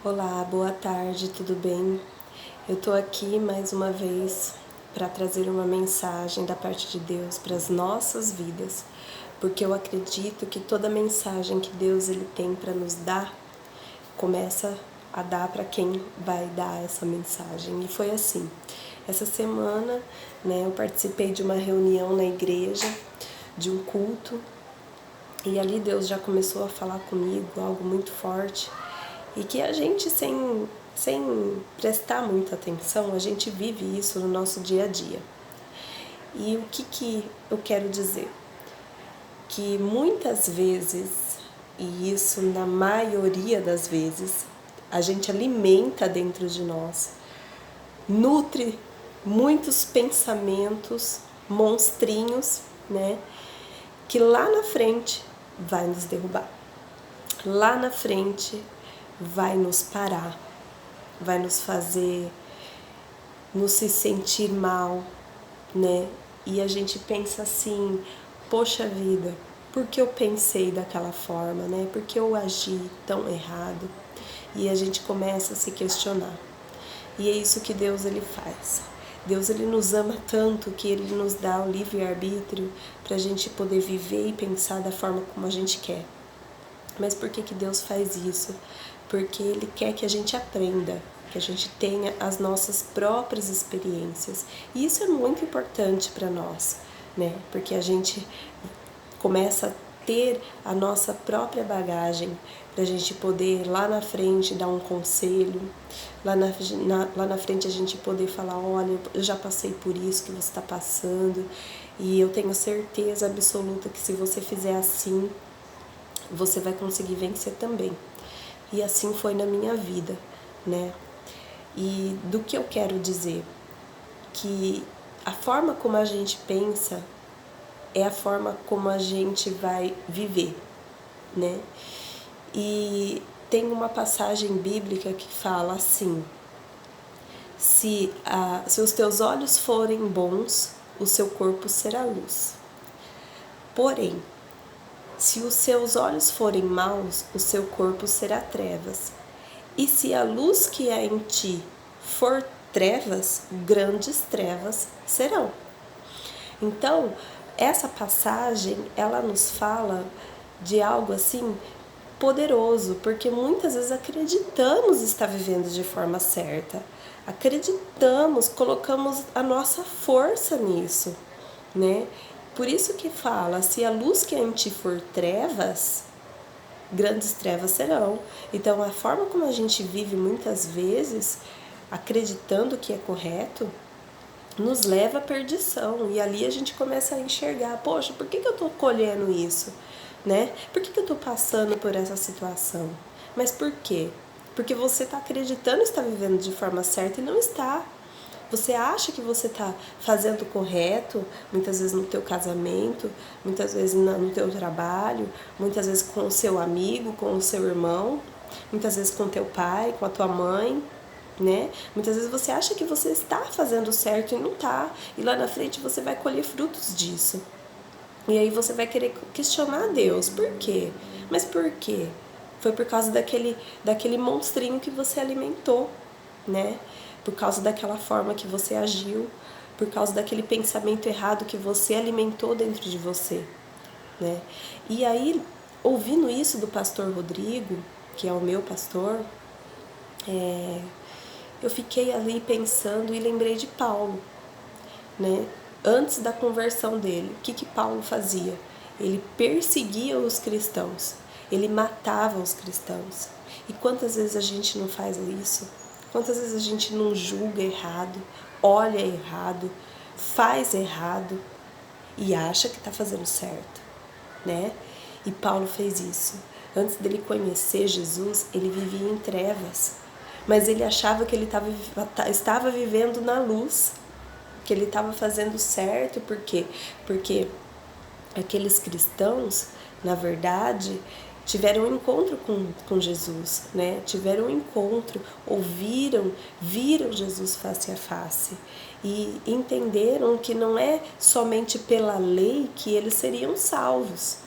Olá, boa tarde, tudo bem? Eu tô aqui mais uma vez para trazer uma mensagem da parte de Deus para as nossas vidas, porque eu acredito que toda mensagem que Deus ele tem para nos dar começa a dar para quem vai dar essa mensagem. E foi assim. Essa semana, eu participei de uma reunião na igreja, de um culto, e ali Deus já começou a falar comigo algo muito forte e que a gente, sem prestar muita atenção, a gente vive isso no nosso dia a dia. E o que eu quero dizer? Que muitas vezes, e isso na maioria das vezes, a gente alimenta dentro de nós, nutre muitos pensamentos, monstrinhos, que lá na frente vai nos derrubar. Lá na frente vai nos parar, vai nos fazer nos se sentir mal, E a gente pensa assim, poxa vida, por que eu pensei daquela forma, Por que eu agi tão errado? E a gente começa a se questionar. E é isso que Deus ele faz. Deus ele nos ama tanto que ele nos dá o livre-arbítrio para a gente poder viver e pensar da forma como a gente quer. Mas por que Deus faz isso? Porque Ele quer que a gente aprenda, que a gente tenha as nossas próprias experiências. E isso é muito importante para nós, Porque a gente começa a ter a nossa própria bagagem para a gente poder lá na frente dar um conselho, lá na frente a gente poder falar, olha, eu já passei por isso que você está passando e eu tenho certeza absoluta que se você fizer assim, você vai conseguir vencer também. E assim foi na minha vida, E do que eu quero dizer? Que a forma como a gente pensa é a forma como a gente vai viver, E tem uma passagem bíblica que fala assim: se os teus olhos forem bons, o seu corpo será luz. Porém, se os seus olhos forem maus, o seu corpo será trevas. E se a luz que há em ti for trevas, grandes trevas serão. Então, essa passagem, ela nos fala de algo assim poderoso, porque muitas vezes acreditamos estar vivendo de forma certa. Acreditamos, colocamos a nossa força nisso, Por isso que fala, se a luz que em ti for trevas, grandes trevas serão. Então, a forma como a gente vive muitas vezes, acreditando que é correto, nos leva à perdição. E ali a gente começa a enxergar, poxa, por que eu estou colhendo isso? Por que eu estou passando por essa situação? Mas por quê? Porque você está acreditando estar vivendo de forma certa e não está. Você acha que você está fazendo o correto, muitas vezes no teu casamento, muitas vezes no teu trabalho, muitas vezes com o seu amigo, com o seu irmão, muitas vezes com o teu pai, com a tua mãe, Muitas vezes você acha que você está fazendo certo e não está. E lá na frente você vai colher frutos disso. E aí você vai querer questionar Deus. Por quê? Mas por quê? Foi por causa daquele monstrinho que você alimentou, Por causa daquela forma que você agiu, por causa daquele pensamento errado que você alimentou dentro de você, E aí, ouvindo isso do pastor Rodrigo, que é o meu pastor, eu fiquei ali pensando e lembrei de Paulo, Antes da conversão dele, o que Paulo fazia? Ele perseguia os cristãos, ele matava os cristãos. E quantas vezes a gente não faz isso? Quantas vezes a gente não julga errado, olha errado, faz errado e acha que está fazendo certo, E Paulo fez isso. Antes dele conhecer Jesus, ele vivia em trevas, mas ele achava que ele estava vivendo na luz, que ele estava fazendo certo. Por quê? Porque aqueles cristãos, na verdade, tiveram um encontro com Jesus, Tiveram um encontro, viram Jesus face a face e entenderam que não é somente pela lei que eles seriam salvos,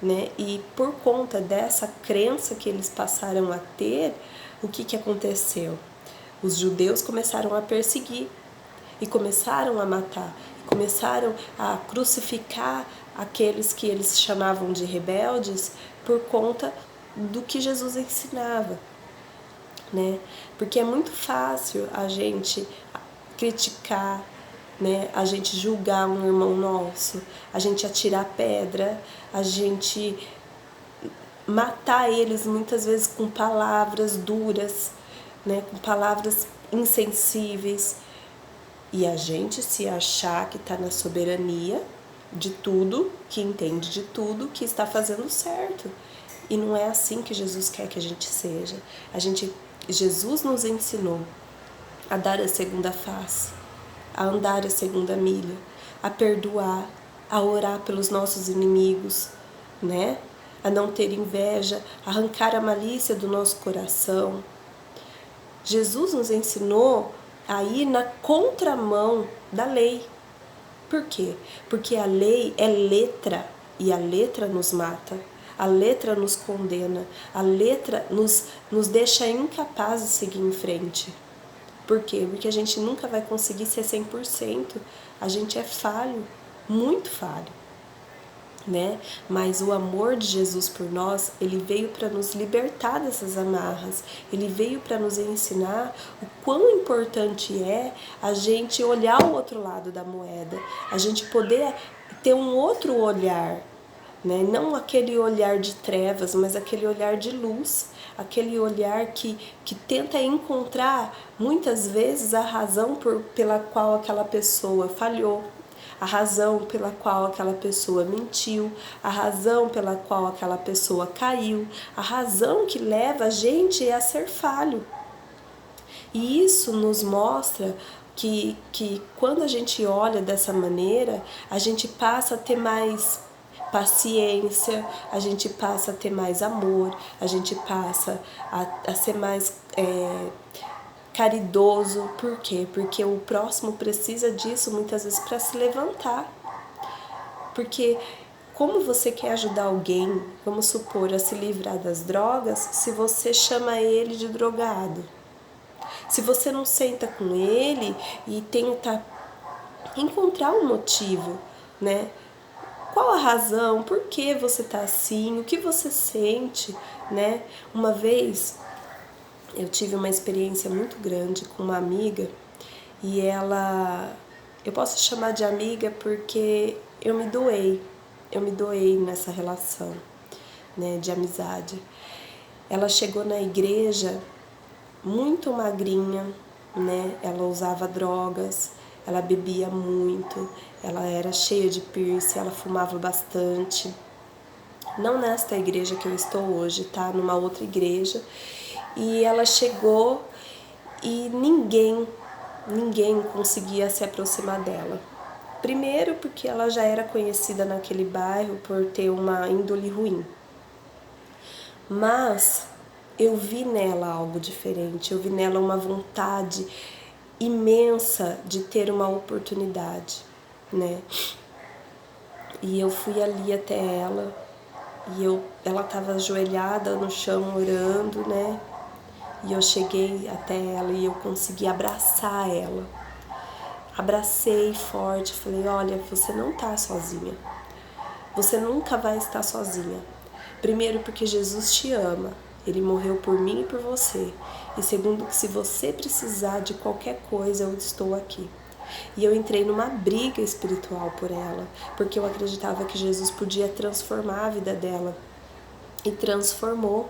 né? E por conta dessa crença que eles passaram a ter, o que aconteceu? Os judeus começaram a perseguir e começaram a matar, começaram a crucificar aqueles que eles chamavam de rebeldes por conta do que Jesus ensinava, né? Porque é muito fácil a gente criticar, né? A gente julgar um irmão nosso, a gente atirar pedra, a gente matar eles muitas vezes com palavras duras, né? Com palavras insensíveis. E a gente se achar que está na soberania de tudo, que entende de tudo, que está fazendo certo. E não é assim que Jesus quer que a gente seja. Jesus nos ensinou a dar a segunda face, a andar a segunda milha, a perdoar, a orar pelos nossos inimigos, né? A não ter inveja, arrancar a malícia do nosso coração. Jesus nos ensinou a ir na contramão da lei. Por quê? Porque a lei é letra e a letra nos mata. A letra nos condena, a letra nos deixa incapazes de seguir em frente. Por quê? Porque a gente nunca vai conseguir ser 100%. A gente é falho, muito falho, né? Mas o amor de Jesus por nós, ele veio para nos libertar dessas amarras. Ele veio para nos ensinar o quão importante é a gente olhar o outro lado da moeda, a gente poder ter um outro olhar, né? Não aquele olhar de trevas, mas aquele olhar de luz, aquele olhar que tenta encontrar muitas vezes a razão pela qual aquela pessoa falhou, a razão pela qual aquela pessoa mentiu, a razão pela qual aquela pessoa caiu, a razão que leva a gente a ser falho. E isso nos mostra que quando a gente olha dessa maneira, a gente passa a ter mais paciência, a gente passa a ter mais amor, a gente passa a ser mais caridoso. Por quê? Porque o próximo precisa disso muitas vezes para se levantar. Porque como você quer ajudar alguém, vamos supor, a se livrar das drogas, se você chama ele de drogado? Se você não senta com ele e tenta encontrar um motivo, né? Qual a razão? Por que você tá assim? O que você sente, né? Uma vez eu tive uma experiência muito grande com uma amiga e ela, eu posso chamar de amiga porque eu me doei nessa relação, né, de amizade. Ela chegou na igreja muito magrinha, né? Ela usava drogas, ela bebia muito, ela era cheia de piercing, ela fumava bastante. Não nesta igreja que eu estou hoje, tá? Numa outra igreja. E ela chegou e ninguém conseguia se aproximar dela. Primeiro porque ela já era conhecida naquele bairro por ter uma índole ruim. Mas eu vi nela algo diferente, eu vi nela uma vontade imensa de ter uma oportunidade, né? E eu fui ali até ela e ela estava ajoelhada no chão orando, né? E eu cheguei até ela e eu consegui abraçar ela. Abracei forte, falei: olha, você não tá sozinha. Você nunca vai estar sozinha. Primeiro porque Jesus te ama. Ele morreu por mim e por você. E segundo, que se você precisar de qualquer coisa, eu estou aqui. E eu entrei numa briga espiritual por ela, porque eu acreditava que Jesus podia transformar a vida dela. E transformou.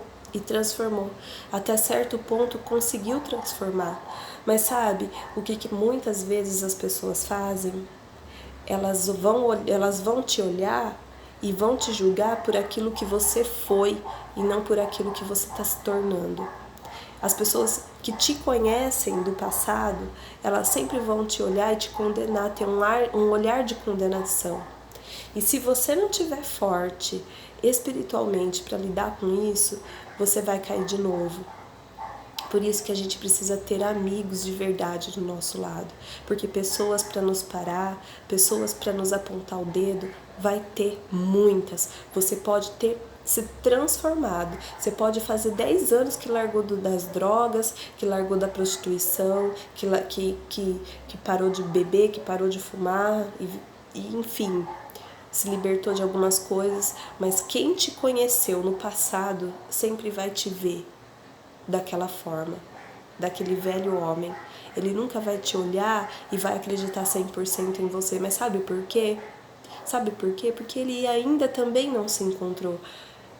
Até certo ponto conseguiu transformar. Mas sabe o que muitas vezes as pessoas fazem? Elas vão te olhar e vão te julgar por aquilo que você foi e não por aquilo que você está se tornando. As pessoas que te conhecem do passado, elas sempre vão te olhar e te condenar, ter um olhar de condenação. E se você não estiver forte espiritualmente para lidar com isso, você vai cair de novo. Por isso que a gente precisa ter amigos de verdade do nosso lado. Porque pessoas para nos parar, pessoas para nos apontar o dedo, Vai ter muitas. Você pode ter se transformado. Você pode fazer 10 anos que largou das drogas, que largou da prostituição, que parou de beber, que parou de fumar, e enfim, se libertou de algumas coisas, mas quem te conheceu no passado sempre vai te ver daquela forma, daquele velho homem. Ele nunca vai te olhar e vai acreditar 100% em você, mas sabe por quê? Sabe por quê? Porque ele ainda também não se encontrou.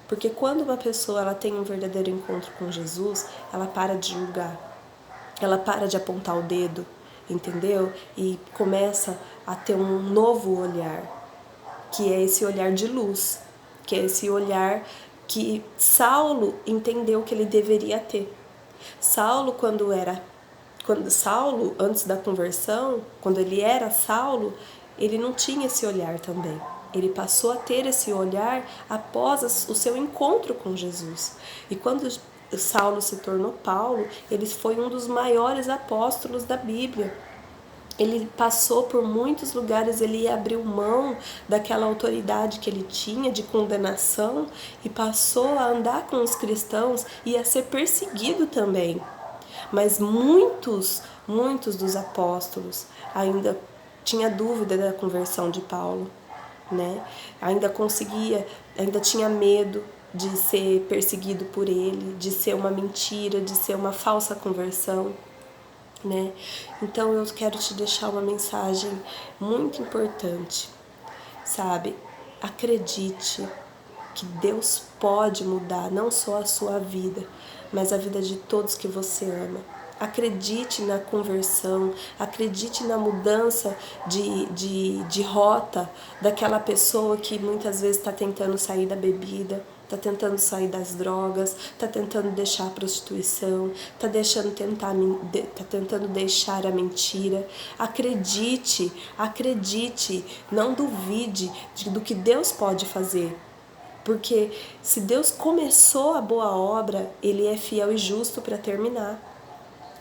Porque quando uma pessoa ela tem um verdadeiro encontro com Jesus, ela para de julgar, ela para de apontar o dedo, entendeu? E começa a ter um novo olhar, que é esse olhar de luz, que é esse olhar que Saulo entendeu que ele deveria ter. Saulo, Saulo, antes da conversão, quando ele era Saulo, ele não tinha esse olhar também. Ele passou a ter esse olhar após o seu encontro com Jesus. E quando Saulo se tornou Paulo, ele foi um dos maiores apóstolos da Bíblia. Ele passou por muitos lugares, ele abriu mão daquela autoridade que ele tinha de condenação e passou a andar com os cristãos e a ser perseguido também. Mas muitos dos apóstolos ainda tinha dúvida da conversão de Paulo, né? Ainda tinha medo de ser perseguido por ele, de ser uma mentira, de ser uma falsa conversão, né? Então eu quero te deixar uma mensagem muito importante, sabe? Acredite que Deus pode mudar não só a sua vida, mas a vida de todos que você ama. Acredite na conversão, acredite na mudança de rota daquela pessoa que muitas vezes está tentando sair da bebida, está tentando sair das drogas, está tentando deixar a prostituição, está tentando deixar a mentira. Acredite, não duvide do que Deus pode fazer. Porque se Deus começou a boa obra, Ele é fiel e justo para terminar.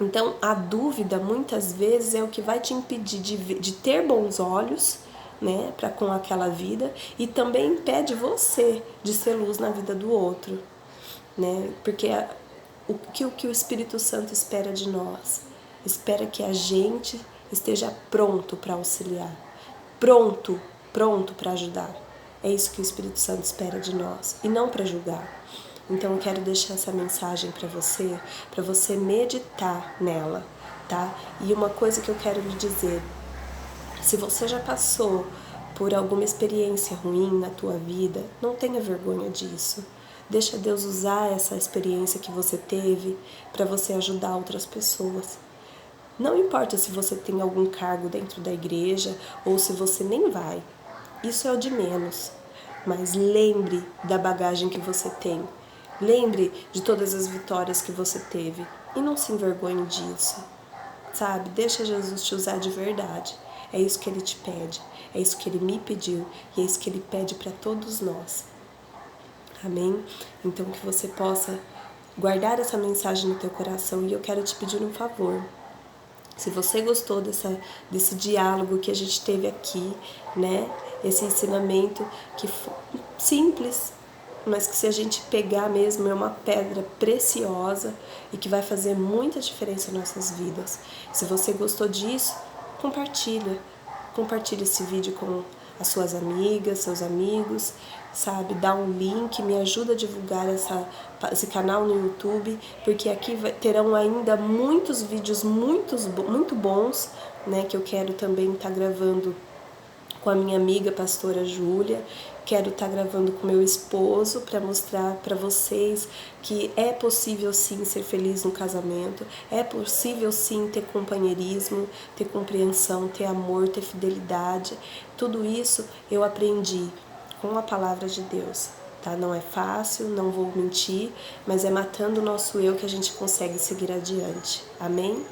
Então, a dúvida, muitas vezes, é o que vai te impedir de ter bons olhos, né, para com aquela vida, e também impede você de ser luz na vida do outro, né? Porque o que o Espírito Santo espera de nós? Espera que a gente esteja pronto para auxiliar, pronto para ajudar. É isso que o Espírito Santo espera de nós, e não para julgar. Então eu quero deixar essa mensagem para você meditar nela, tá? E uma coisa que eu quero lhe dizer, se você já passou por alguma experiência ruim na tua vida, não tenha vergonha disso. Deixa Deus usar essa experiência que você teve para você ajudar outras pessoas. Não importa se você tem algum cargo dentro da igreja ou se você nem vai. Isso é o de menos. Mas lembre da bagagem que você tem. Lembre de todas as vitórias que você teve e não se envergonhe disso, sabe? Deixa Jesus te usar de verdade. É isso que Ele te pede, é isso que Ele me pediu e é isso que Ele pede para todos nós. Amém? Então que você possa guardar essa mensagem no teu coração e eu quero te pedir um favor. Se você gostou desse diálogo que a gente teve aqui, né? Esse ensinamento que foi simples, mas que se a gente pegar mesmo é uma pedra preciosa e que vai fazer muita diferença em nossas vidas. Se você gostou disso, compartilhe esse vídeo com as suas amigas, seus amigos, sabe? Dá um link, me ajuda a divulgar esse canal no YouTube, porque aqui terão ainda muitos vídeos muito bons, né? Que eu quero também estar gravando com a minha amiga pastora Júlia, quero estar gravando com meu esposo para mostrar para vocês que é possível sim ser feliz no casamento, é possível sim ter companheirismo, ter compreensão, ter amor, ter fidelidade. Tudo isso eu aprendi com a palavra de Deus, tá? Não é fácil, não vou mentir, mas é matando o nosso eu que a gente consegue seguir adiante. Amém?